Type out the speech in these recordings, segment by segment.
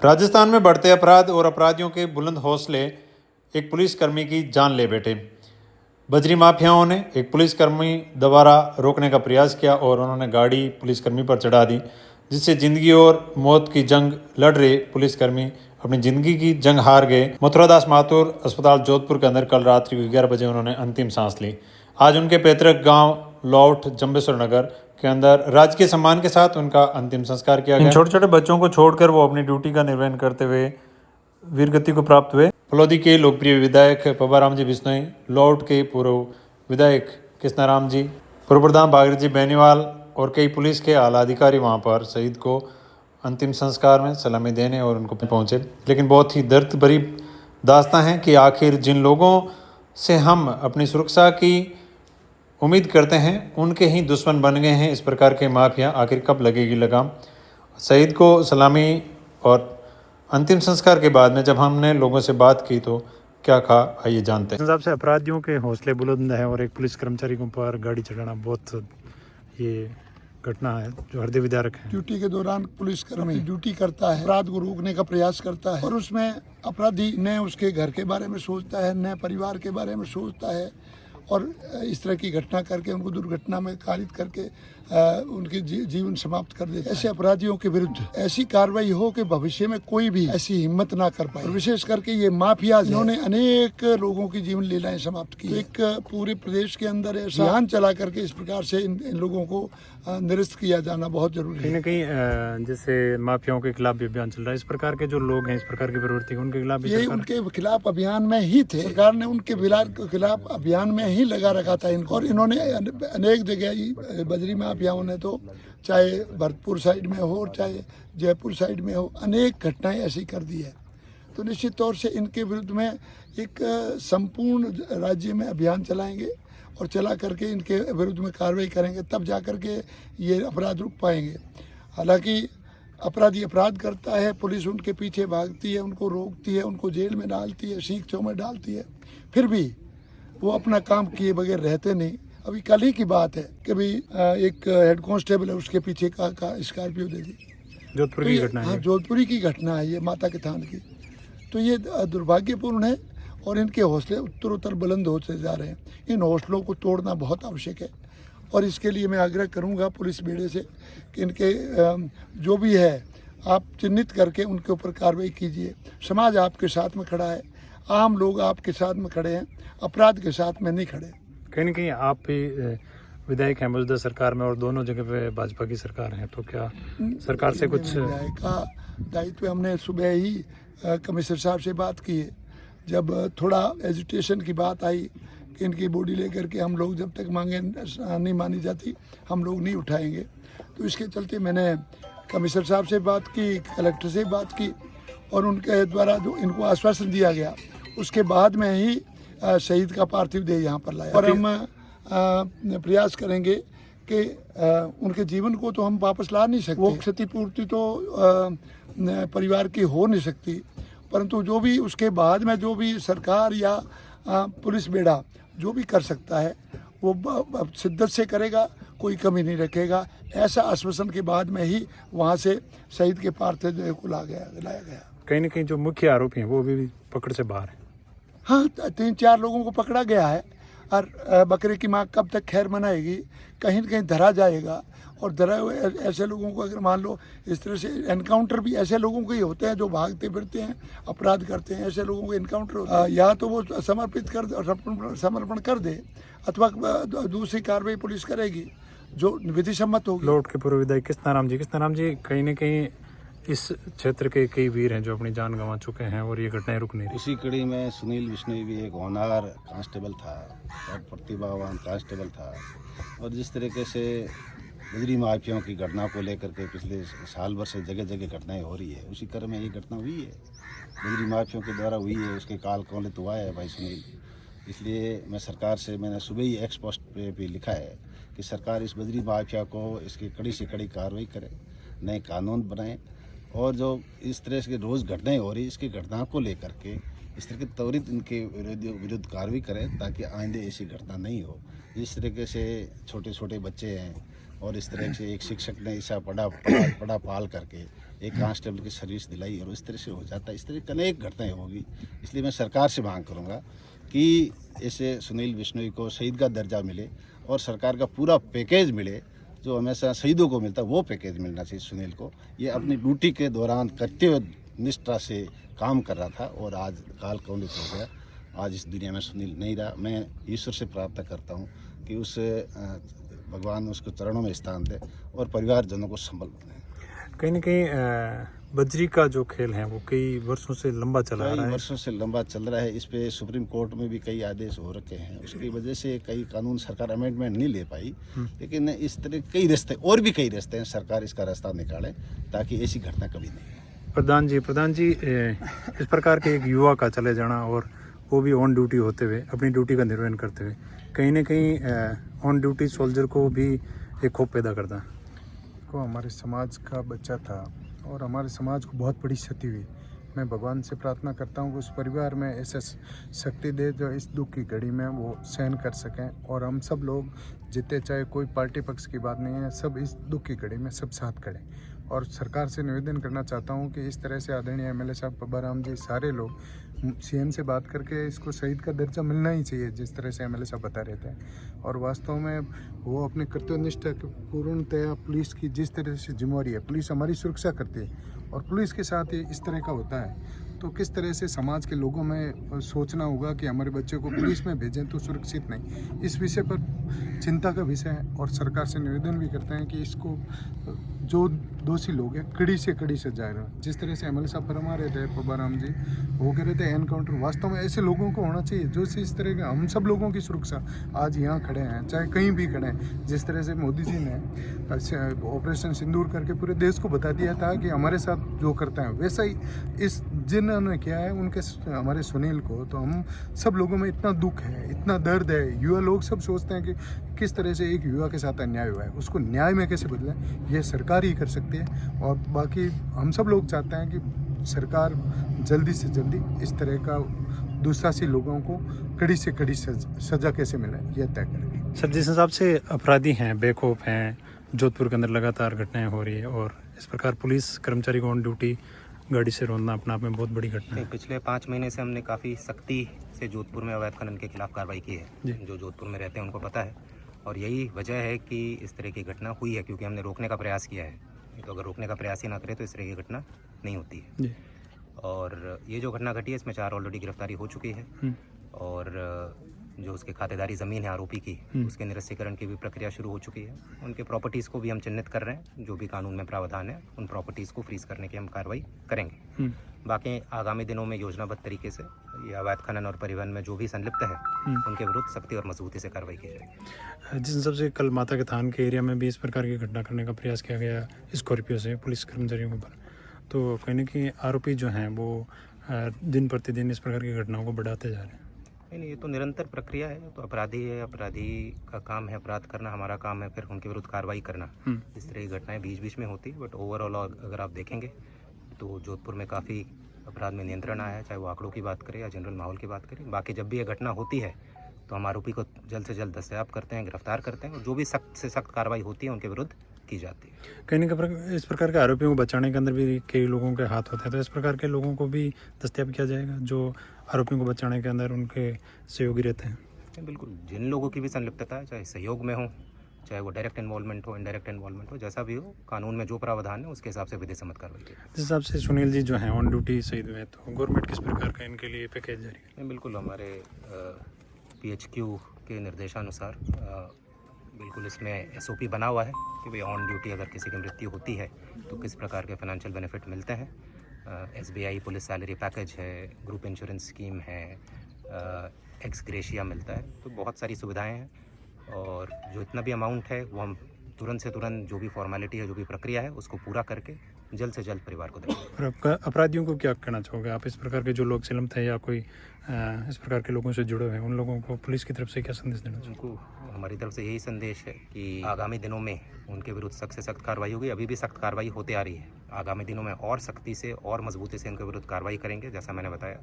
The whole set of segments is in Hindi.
राजस्थान में बढ़ते अपराध और अपराधियों के बुलंद हौसले एक पुलिसकर्मी की जान ले बैठे। बजरी माफियाओं ने एक पुलिसकर्मी दोबारा रोकने का प्रयास किया और उन्होंने गाड़ी पुलिसकर्मी पर चढ़ा दी, जिससे जिंदगी और मौत की जंग लड़ रहे पुलिसकर्मी अपनी जिंदगी की जंग हार गए। मथुरादास माथुर अस्पताल जोधपुर के अंदर कल रात्रि 11 बजे उन्होंने अंतिम सांस ली। आज उनके पैतृक गांव लौट जम्बेश्वर नगर के अंदर राजकीय सम्मान के साथ उनका अंतिम संस्कार किया गया। इन छोटे छोटे बच्चों को छोड़कर वो अपनी ड्यूटी का निर्वहन करते हुए वीरगति को प्राप्त हुए। फलौदी के लोकप्रिय विधायक पब्बाराम जी बिश्नोई, लौट के पूर्व विधायक कृष्णाराम जी, पूर्व प्रधान भागीरथ जी बेनीवाल और कई पुलिस के आला अधिकारी वहां पर शहीद को अंतिम संस्कार में सलामी देने और उनको पहुंचे। लेकिन बहुत ही दर्द भरी दास्तां है कि आखिर जिन लोगों से हम अपनी सुरक्षा की उम्मीद करते हैं उनके ही दुश्मन बन गए हैं। इस प्रकार के माफिया आखिर कब लगेगी लगाम। शहीद को सलामी और अंतिम संस्कार के बाद में जब हमने लोगों से बात की तो क्या कहा, आइए जानते हैं। हिसाब से अपराधियों के हौसले बुलंद है और एक पुलिस कर्मचारी को पर गाड़ी चढ़ाना बहुत ये घटना है जो हृदय विदारक है। ड्यूटी के दौरान पुलिसकर्मी ड्यूटी करता है, अपराध को रोकने का प्रयास करता है और उसमें अपराधी न उसके घर के बारे में सोचता है, न परिवार के बारे में सोचता है और इस तरह की घटना करके उनको दुर्घटना में कारित करके उनके जीवन समाप्त कर देते हैं। ऐसे अपराधियों के विरुद्ध ऐसी कार्रवाई हो कि भविष्य में कोई भी ऐसी हिम्मत ना कर पाए। विशेष करके ये माफिया जिन्होंने अनेक लोगों की जीवन लीलाएं समाप्त की। एक पूरे प्रदेश के अंदर ऐसा अभियान चला करके इस प्रकार से इन लोगों को निरस्त किया जाना बहुत जरूरी है। कहीं ना कहीं जैसे माफियाओं के खिलाफ भी अभियान चल रहा है, इस प्रकार के जो लोग हैं, इस प्रकार की प्रवृत्ति उनके खिलाफ भी ये उनके खिलाफ अभियान में ही थे। सरकार ने उनके खिलाफ अभियान में ही लगा रखा था इनको और इन्होंने अनेक जगह बजरी माफियाओं ने तो चाहे भरतपुर साइड में हो चाहे जयपुर साइड में हो अनेक घटनाएं ऐसी कर दी है। तो निश्चित तौर से इनके विरुद्ध में एक संपूर्ण राज्य में अभियान चलाएंगे और चला करके इनके विरुद्ध में कार्रवाई करेंगे, तब जा करके ये अपराध रुक पाएंगे। हालांकि अपराधी अपराध करता है, पुलिस उनके पीछे भागती है, उनको रोकती है, उनको जेल में डालती है, सीखचों में डालती है, फिर भी वो अपना काम किए बगैर रहते नहीं। अभी कल ही की बात है कि भाई एक हेड कांस्टेबल है, उसके पीछे का स्कॉर्पियो दे दी। जोधपुर की घटना है। हाँ, जोधपुरी की घटना है ये, माता के थान की। तो ये दुर्भाग्यपूर्ण है और इनके हौसले उत्तरोत्तर बुलंद होते जा रहे हैं। इन हौसलों को तोड़ना बहुत आवश्यक है और इसके लिए मैं आग्रह करूंगा पुलिस बेड़े से कि इनके जो भी है आप चिन्हित करके उनके ऊपर कार्रवाई कीजिए। समाज आपके साथ में खड़ा है, आम लोग आपके साथ में खड़े हैं, अपराध के साथ में नहीं खड़े। कहीं ना कहीं आप भी विधायक हैं मौजूदा सरकार में और दोनों जगह पे भाजपा की सरकार है, तो क्या सरकार से कुछ विधायक का दायित्व हमने सुबह ही कमिश्नर साहब से बात की है। जब थोड़ा एजुटेशन की बात आई कि इनकी बॉडी लेकर के हम लोग जब तक मांगे नहीं मानी जाती हम लोग नहीं उठाएंगे, तो इसके चलते मैंने कमिश्नर साहब से बात की, कलेक्टर से बात की और उनके द्वारा जो इनको आश्वासन दिया गया उसके बाद में ही शहीद का पार्थिव देह यहाँ पर लाया। और हम प्रयास करेंगे कि उनके जीवन को तो हम वापस ला नहीं सकते, वो क्षतिपूर्ति तो परिवार की हो नहीं सकती, परंतु जो भी उसके बाद में जो भी सरकार या पुलिस बेड़ा जो भी कर सकता है वो शिद्दत से करेगा, कोई कमी नहीं रखेगा। ऐसा आश्वासन के बाद में ही वहाँ से शहीद के पार्थिव देह को लाया गया। कहीं ना कहीं जो मुख्य आरोपी हैं वो भी पकड़ से बाहर है। हाँ, 3-4 लोगों को पकड़ा गया है और बकरे की माँ कब तक खैर मनाएगी, कहीं न कहीं धरा जाएगा। और धरा हुए ऐसे लोगों को अगर मान लो इस तरह से एनकाउंटर भी ऐसे लोगों के ही होते हैं जो भागते फिरते हैं, अपराध करते हैं, ऐसे लोगों को एनकाउंटर होता है। या तो वो समर्पण कर दे अथवा दूसरी कार्रवाई पुलिस करेगी जो विधि सम्मत होगी। लौट के पूर्व विधायक कृष्णाराम जी कहीं ना कहीं इस क्षेत्र के कई वीर हैं जो अपनी जान गंवा चुके हैं और ये घटनाएं रुक नहीं रही। उसी कड़ी में सुनील बिश्नोई भी एक होनहार कांस्टेबल था और प्रतिभावान कांस्टेबल था और जिस तरीके से बजरी माफियाओं की घटना को लेकर के पिछले साल भर से जगह जगह घटनाएं हो रही है, उसी क्रम में ये घटना हुई है, बजरी माफियाओं के द्वारा हुई है, उसके काल कौलित हुआ है भाई सुनील। इसलिए मैं सरकार से मैंने सुबह ही एक्स पोस्ट पे भी लिखा है कि सरकार इस बजरी माफिया को इसकी कड़ी से कड़ी कार्रवाई करे, नए कानून बनाए और जो इस तरह से रोज़ घटनाएं हो रही इसकी घटना को लेकर के इस तरह के त्वरित इनके विरुद्ध कार्रवाई करें ताकि आइंदे ऐसी घटना नहीं हो। जिस तरीके से छोटे छोटे बच्चे हैं और इस तरह से एक शिक्षक ने ऐसा बड़ा पाल करके एक कांस्टेबल की सर्विस दिलाई और इस तरह से हो जाता है। इस तरह की अनेक घटनाएं होगी। इसलिए मैं सरकार से मांग करूंगा कि ऐसे सुनील बिश्नोई को शहीद का दर्जा मिले और सरकार का पूरा पैकेज मिले जो हमेशा शहीदों को मिलता है, वो पैकेज मिलना चाहिए सुनील को। ये अपनी ड्यूटी के दौरान कर्तव्य निष्ठा से काम कर रहा था और आज काल कौलित हो गया। आज इस दुनिया में सुनील नहीं रहा। मैं ईश्वर से प्रार्थना करता हूँ कि उस भगवान उसको चरणों में स्थान दे और परिवारजनों को संभल बनाए। कहीं ना कहीं बजरी का जो खेल है वो कई वर्षों से लंबा चला आ रहा है। वर्षों से लंबा चल रहा है। इस पे सुप्रीम कोर्ट में भी कई आदेश हो रखे हैं। उसकी वजह से कई कानून सरकार अमेंडमेंट नहीं ले पाई। लेकिन इस तरह कई रास्ते और भी कई रास्ते हैं, सरकार इसका रास्ता निकाले ताकि ऐसी घटना कभी नहीं हो। प्रधान जी इस प्रकार के एक युवा का चले जाना और वो भी ऑन ड्यूटी होते हुए अपनी ड्यूटी का निर्वहन करते हुए कहीं ना कहीं ऑन ड्यूटी सोल्जर को भी एक खौफ पैदा करता है। को हमारे समाज का बच्चा था और हमारे समाज को बहुत बड़ी क्षति हुई। मैं भगवान से प्रार्थना करता हूँ कि उस परिवार में ऐसे शक्ति दे जो इस दुख की घड़ी में वो सहन कर सकें और हम सब लोग जितने, चाहे कोई पार्टी पक्ष की बात नहीं है, सब इस दुख की घड़ी में सब साथ खड़े। और सरकार से निवेदन करना चाहता हूँ कि इस तरह से आदरणीय एमएलए साहब पब्बाराम जी सारे लोग सीएम से बात करके इसको शहीद का दर्जा मिलना ही चाहिए, जिस तरह से एमएलए साहब बता रहे थे। और वास्तव में वो अपने कर्तव्यनिष्ठा पूर्णतया पुलिस की जिस तरह से जिम्मेवारी है, पुलिस हमारी सुरक्षा करती है और पुलिस के साथ ही इस तरह का होता है तो किस तरह से समाज के लोगों में सोचना होगा कि हमारे बच्चे को पुलिस में भेजें तो सुरक्षित नहीं। इस विषय पर चिंता का विषय है और सरकार से निवेदन भी करते हैं कि इसको जो दोषी लोग हैं कड़ी से कड़ी सजा रहे हैं। जिस तरह से एमएलए साहब फरमा रहे थे पब्बाराम जी, वो कह रहे थे एनकाउंटर, वास्तव में ऐसे लोगों को होना चाहिए जो इस तरह के हम सब लोगों की सुरक्षा आज यहाँ खड़े हैं, चाहे कहीं भी खड़े हैं। जिस तरह से मोदी जी ने ऑपरेशन सिंदूर करके पूरे देश को बता दिया था कि हमारे साथ जो करते हैं वैसा ही इस जिन्होंने किया है उनके हमारे सुनील को, तो हम सब लोगों में इतना दुख है, इतना दर्द है। युवा लोग सब सोचते हैं कि किस तरह से एक युवा के साथ अन्याय हुआ है, उसको न्याय में कैसे बदलें, ये सरकार ही कर सकती है। और बाकी हम सब लोग चाहते हैं कि सरकार जल्दी से जल्दी इस तरह का दुस्साहसी लोगों को कड़ी से कड़ी सजा कैसे मिले, यह तय करेगी। सर, जिस हिसाब से अपराधी हैं, बेखौफ हैं, जोधपुर के अंदर लगातार घटनाएं हो रही है और इस प्रकार पुलिस कर्मचारी को ऑन ड्यूटी गाड़ी से रोकना अपने आप में बहुत बड़ी घटना है। पिछले 5 महीने से हमने काफ़ी सख्ती से जोधपुर में अवैध खनन के खिलाफ कार्रवाई की है। जो जोधपुर में रहते हैं उनको पता है और यही वजह है कि इस तरह की घटना हुई है, क्योंकि हमने रोकने का प्रयास किया है। तो अगर रोकने का प्रयास ही ना करें तो इस तरह की घटना नहीं होती है जी। और ये जो घटना घटी है इसमें 4 ऑलरेडी गिरफ्तारी हो चुकी है और जो उसके खातेदारी ज़मीन है आरोपी की, उसके निरस्तीकरण की भी प्रक्रिया शुरू हो चुकी है। उनके प्रॉपर्टीज़ को भी हम चिन्हित कर रहे हैं, जो भी कानून में प्रावधान है उन प्रॉपर्टीज़ को फ्रीज करने की हम कार्रवाई करेंगे। बाकी आगामी दिनों में योजनाबद्ध तरीके से ये अवैध खनन और परिवहन में जो भी संलिप्त है उनके विरुद्ध सख्ती और मजबूती से कार्रवाई की जाएगी। जिस हिसाब से कल माता के थान के एरिया में भी इस प्रकार की घटना करने का प्रयास किया गया स्कॉर्पियो से पुलिस कर्मचारियों के ऊपर, तो कहीं ना कहीं आरोपी जो हैं वो दिन प्रतिदिन इस प्रकार की घटनाओं को बढ़ाते जा रहे हैं। नहीं, ये तो निरंतर प्रक्रिया है। तो अपराधी है, अपराधी का काम है अपराध करना, हमारा काम है फिर उनके विरुद्ध कार्रवाई करना। इस तरह की घटनाएं बीच बीच में होती, बट ओवरऑल अगर आप देखेंगे तो जोधपुर में काफ़ी अपराध में नियंत्रण आया है, चाहे वो आंकड़ों की बात करें या जनरल माहौल की बात करें। बाकी जब भी ये घटना होती है तो हम आरोपी को जल्द से जल्द दस्तयाब करते हैं, गिरफ्तार करते हैं और जो भी सख्त से सख्त कार्रवाई होती है उनके विरुद्ध की जाती है। कहीं ना कहीं इस प्रकार के आरोपियों को बचाने के अंदर भी कई लोगों के हाथ होते हैं, तो इस प्रकार के लोगों को भी दस्तयाब किया जाएगा जो आरोपियों को बचाने के अंदर उनके सहयोगी रहते हैं। बिल्कुल, जिन लोगों की भी संलिप्तता है, चाहे सहयोग में हो, चाहे वो डायरेक्ट इन्वॉल्वमेंट हो, इनडायरेक्ट इन्वॉल्वमेंट हो, जैसा भी हो, कानून में जो प्रावधान है उसके हिसाब से विधि सम्मत कार्रवाई की। जिस हिसाब से सुनील जी जो हैं ऑन ड्यूटी शहीद हुए, तो गवर्नमेंट किस प्रकार का इनके लिए पैकेज जारी है? बिल्कुल, हमारे PHQ के निर्देशानुसार बिल्कुल इसमें SOP बना हुआ है कि भाई ऑन ड्यूटी अगर किसी की मृत्यु होती है तो किस प्रकार के फाइनेंशियल बेनिफिट मिलते हैं। SBI पुलिस सैलरी पैकेज है, ग्रुप इंश्योरेंस स्कीम है, एक्स ग्रेशिया मिलता है, तो बहुत सारी सुविधाएं हैं और जो इतना भी अमाउंट है वो हम तुरंत से तुरंत जो भी फॉर्मेलिटी है, जो भी प्रक्रिया है उसको पूरा करके जल्द से जल्द परिवार को देंगे। और आपका अपराधियों को क्या कहना चाहोगे आप? इस प्रकार के जो लोग संलिप्त हैं या कोई इस प्रकार के लोगों से जुड़े हुए हैं, उन लोगों को पुलिस की तरफ से क्या संदेश देना चाहोगे? उनको हमारी तरफ से यही संदेश है कि आगामी दिनों में उनके विरुद्ध सख्त से सख्त कार्रवाई होगी। अभी भी सख्त कार्रवाई होते आ रही है, आगामी दिनों में और सख्ती से और मजबूती से उनके विरुद्ध कार्रवाई करेंगे। जैसा मैंने बताया,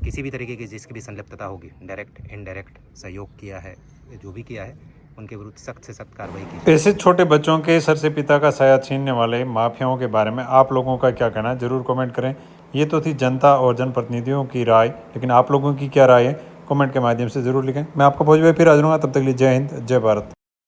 किसी भी तरीके की जिसकी भी संलिप्तता होगी, डायरेक्ट इनडायरेक्ट सहयोग किया है, जो भी किया है, उनके विरुद्ध सख्त से सख्त कार्रवाई की। ऐसे छोटे बच्चों के सर से पिता का साया छीनने वाले माफियाओं के बारे में आप लोगों का क्या कहना है, ज़रूर कमेंट करें। ये तो थी जनता और जनप्रतिनिधियों की राय, लेकिन आप लोगों की क्या राय है कमेंट के माध्यम से ज़रूर लिखें। मैं आपको पहुँच फिर हाजिर हूँगा, तब तक के लिए जय हिंद, जय भारत।